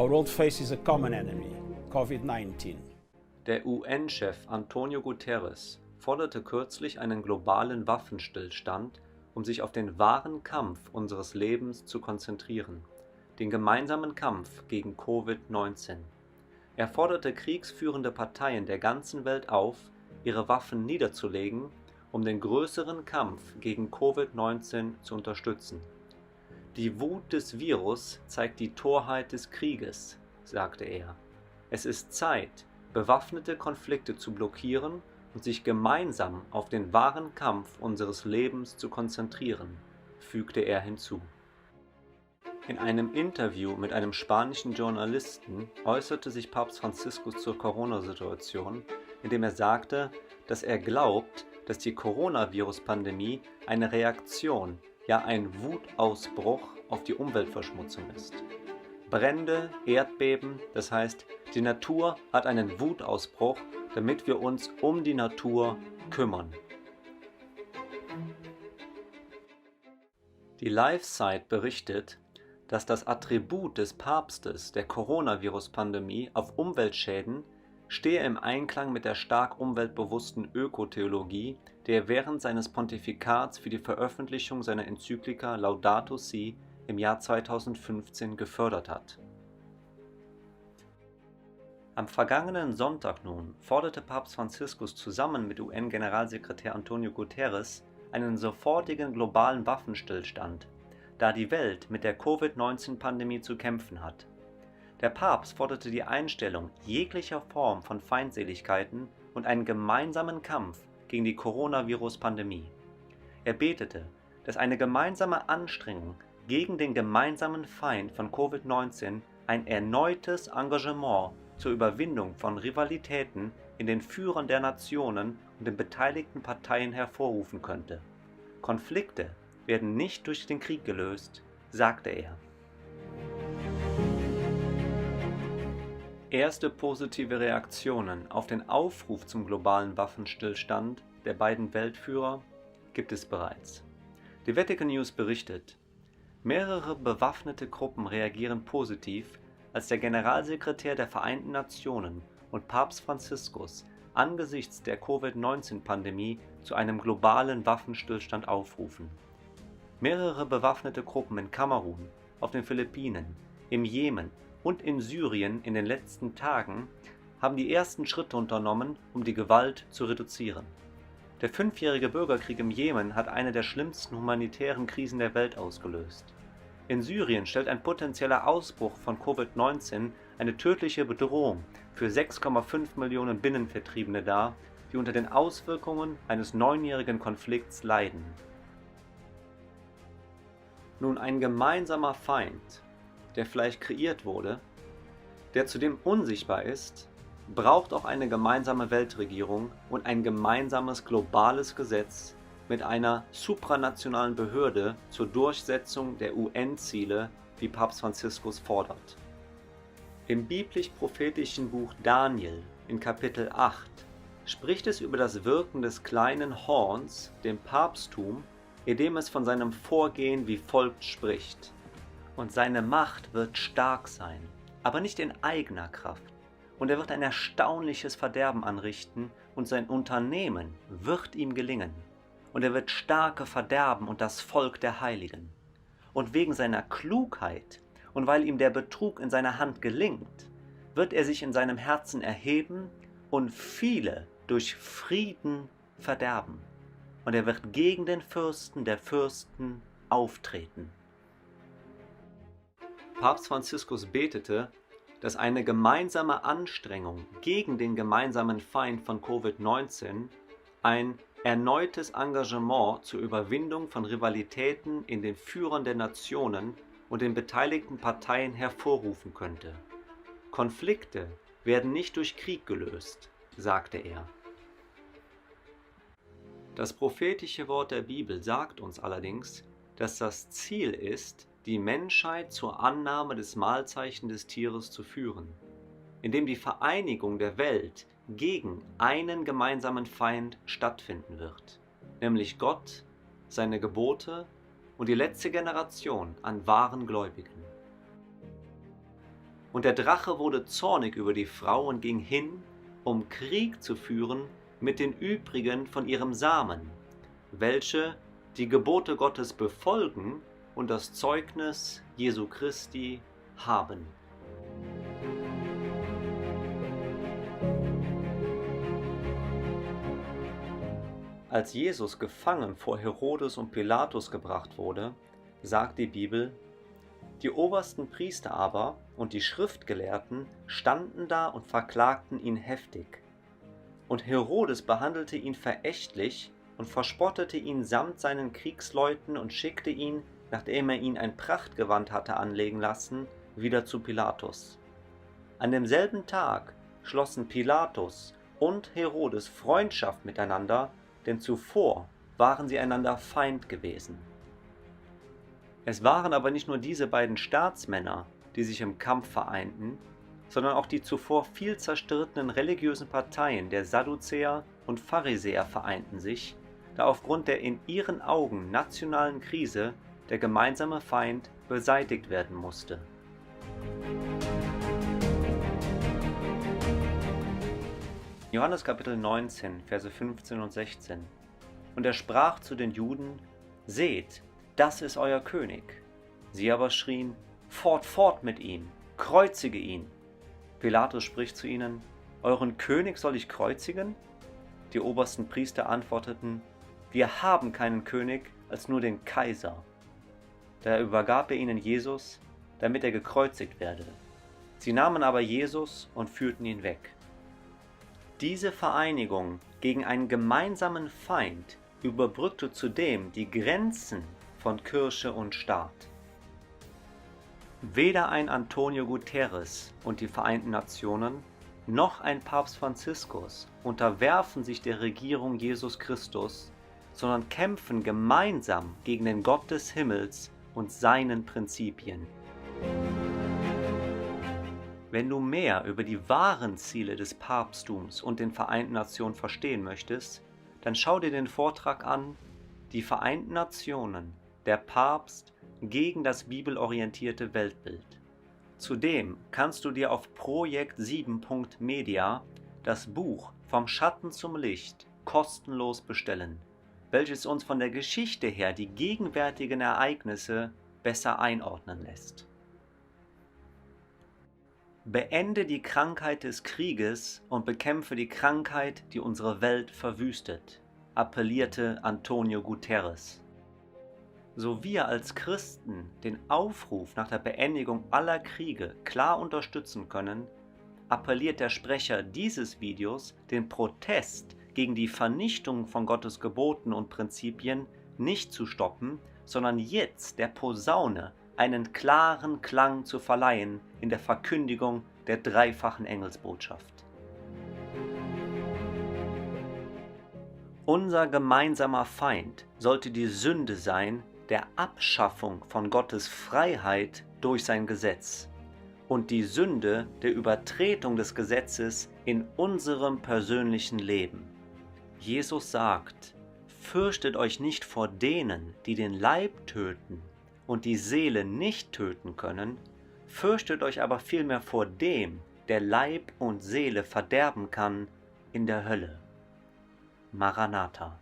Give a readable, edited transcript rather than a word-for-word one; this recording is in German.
Our world faces a common enemy, COVID-19. Der UN-Chef Antonio Guterres forderte kürzlich einen globalen Waffenstillstand, um sich auf den wahren Kampf unseres Lebens zu konzentrieren, den gemeinsamen Kampf gegen Covid-19. Er forderte kriegsführende Parteien der ganzen Welt auf, ihre Waffen niederzulegen, um den größeren Kampf gegen Covid-19 zu unterstützen. Die Wut des Virus zeigt die Torheit des Krieges, sagte er. Es ist Zeit, bewaffnete Konflikte zu blockieren und sich gemeinsam auf den wahren Kampf unseres Lebens zu konzentrieren, fügte er hinzu. In einem Interview mit einem spanischen Journalisten äußerte sich Papst Franziskus zur Corona-Situation, indem er sagte, dass er glaubt, dass die Coronavirus-Pandemie eine Reaktion, ja ein Wutausbruch auf die Umweltverschmutzung ist. Brände, Erdbeben, das heißt, die Natur hat einen Wutausbruch, damit wir uns um die Natur kümmern. Die LifeSite berichtet, dass das Attribut des Papstes der Coronavirus-Pandemie auf Umweltschäden stehe im Einklang mit der stark umweltbewussten Ökotheologie, die er während seines Pontifikats für die Veröffentlichung seiner Enzyklika Laudato Si im Jahr 2015 gefördert hat. Am vergangenen Sonntag nun forderte Papst Franziskus zusammen mit UN-Generalsekretär Antonio Guterres einen sofortigen globalen Waffenstillstand, da die Welt mit der Covid-19-Pandemie zu kämpfen hat. Der Papst forderte die Einstellung jeglicher Form von Feindseligkeiten und einen gemeinsamen Kampf gegen die Coronavirus-Pandemie. Er betete, dass eine gemeinsame Anstrengung gegen den gemeinsamen Feind von Covid-19 ein erneutes Engagement zur Überwindung von Rivalitäten in den Führern der Nationen und den beteiligten Parteien hervorrufen könnte. Konflikte werden nicht durch den Krieg gelöst, sagte er. Erste positive Reaktionen auf den Aufruf zum globalen Waffenstillstand der beiden Weltführer gibt es bereits. Die Vatican News berichtet, mehrere bewaffnete Gruppen reagieren positiv, als der Generalsekretär der Vereinten Nationen und Papst Franziskus angesichts der Covid-19-Pandemie zu einem globalen Waffenstillstand aufrufen. Mehrere bewaffnete Gruppen in Kamerun, auf den Philippinen, im Jemen und in Syrien in den letzten Tagen haben die ersten Schritte unternommen, um die Gewalt zu reduzieren. Der 5-jährige Bürgerkrieg im Jemen hat eine der schlimmsten humanitären Krisen der Welt ausgelöst. In Syrien stellt ein potenzieller Ausbruch von Covid-19 eine tödliche Bedrohung für 6,5 Millionen Binnenvertriebene dar, die unter den Auswirkungen eines 9-jährigen Konflikts leiden. Nun, ein gemeinsamer Feind, der vielleicht kreiert wurde, der zudem unsichtbar ist, braucht auch eine gemeinsame Weltregierung und ein gemeinsames globales Gesetz mit einer supranationalen Behörde zur Durchsetzung der UN-Ziele, wie Papst Franziskus fordert. Im biblisch-prophetischen Buch Daniel in Kapitel 8 spricht es über das Wirken des kleinen Horns, dem Papsttum, indem es von seinem Vorgehen wie folgt spricht. Und seine Macht wird stark sein, aber nicht in eigener Kraft. Und er wird ein erstaunliches Verderben anrichten und sein Unternehmen wird ihm gelingen. Und er wird Starke verderben und das Volk der Heiligen. Und wegen seiner Klugheit und weil ihm der Betrug in seiner Hand gelingt, wird er sich in seinem Herzen erheben und viele durch Frieden verderben. Und er wird gegen den Fürsten der Fürsten auftreten. Papst Franziskus betete, dass eine gemeinsame Anstrengung gegen den gemeinsamen Feind von Covid-19 ein erneutes Engagement zur Überwindung von Rivalitäten in den Führern der Nationen und den beteiligten Parteien hervorrufen könnte. Konflikte werden nicht durch Krieg gelöst, sagte er. Das prophetische Wort der Bibel sagt uns allerdings, dass das Ziel ist, die Menschheit zur Annahme des Mahlzeichens des Tieres zu führen, indem die Vereinigung der Welt gegen einen gemeinsamen Feind stattfinden wird, nämlich Gott, seine Gebote und die letzte Generation an wahren Gläubigen. Und der Drache wurde zornig über die Frau und ging hin, um Krieg zu führen mit den übrigen von ihrem Samen, welche die Gebote Gottes befolgen und das Zeugnis Jesu Christi haben. Als Jesus gefangen vor Herodes und Pilatus gebracht wurde, sagt die Bibel: Die obersten Priester aber und die Schriftgelehrten standen da und verklagten ihn heftig. Und Herodes behandelte ihn verächtlich und verspottete ihn samt seinen Kriegsleuten und schickte ihn, nachdem er ihn ein Prachtgewand hatte anlegen lassen, wieder zu Pilatus. An demselben Tag schlossen Pilatus und Herodes Freundschaft miteinander, denn zuvor waren sie einander Feind gewesen. Es waren aber nicht nur diese beiden Staatsmänner, die sich im Kampf vereinten, sondern auch die zuvor viel zerstrittenen religiösen Parteien der Sadduzäer und Pharisäer vereinten sich, da aufgrund der in ihren Augen nationalen Krise der gemeinsame Feind beseitigt werden musste. Johannes Kapitel 19, Verse 15 und 16. Und er sprach zu den Juden: Seht, das ist euer König. Sie aber schrien: Fort, fort mit ihm, kreuzige ihn. Pilatus spricht zu ihnen: Euren König soll ich kreuzigen? Die obersten Priester antworteten: Wir haben keinen König als nur den Kaiser. Da übergab er ihnen Jesus, damit er gekreuzigt werde. Sie nahmen aber Jesus und führten ihn weg. Diese Vereinigung gegen einen gemeinsamen Feind überbrückte zudem die Grenzen von Kirche und Staat. Weder ein Antonio Guterres und die Vereinten Nationen noch ein Papst Franziskus unterwerfen sich der Regierung Jesus Christus, sondern kämpfen gemeinsam gegen den Gott des Himmels und seinen Prinzipien. Wenn du mehr über die wahren Ziele des Papsttums und den Vereinten Nationen verstehen möchtest, dann schau dir den Vortrag an: Die Vereinten Nationen, der Papst gegen das bibelorientierte Weltbild. Zudem kannst du dir auf projekt7.media das Buch Vom Schatten zum Licht kostenlos bestellen, welches uns von der Geschichte her die gegenwärtigen Ereignisse besser einordnen lässt. Beende die Krankheit des Krieges und bekämpfe die Krankheit, die unsere Welt verwüstet, appellierte Antonio Guterres. So wir als Christen den Aufruf nach der Beendigung aller Kriege klar unterstützen können, appelliert der Sprecher dieses Videos, den Protest gegen die Vernichtung von Gottes Geboten und Prinzipien nicht zu stoppen, sondern jetzt der Posaune einen klaren Klang zu verleihen in der Verkündigung der dreifachen Engelsbotschaft. Unser gemeinsamer Feind sollte die Sünde sein der Abschaffung von Gottes Freiheit durch sein Gesetz und die Sünde der Übertretung des Gesetzes in unserem persönlichen Leben. Jesus sagt: Fürchtet euch nicht vor denen, die den Leib töten und die Seele nicht töten können, fürchtet euch aber vielmehr vor dem, der Leib und Seele verderben kann in der Hölle. Maranatha.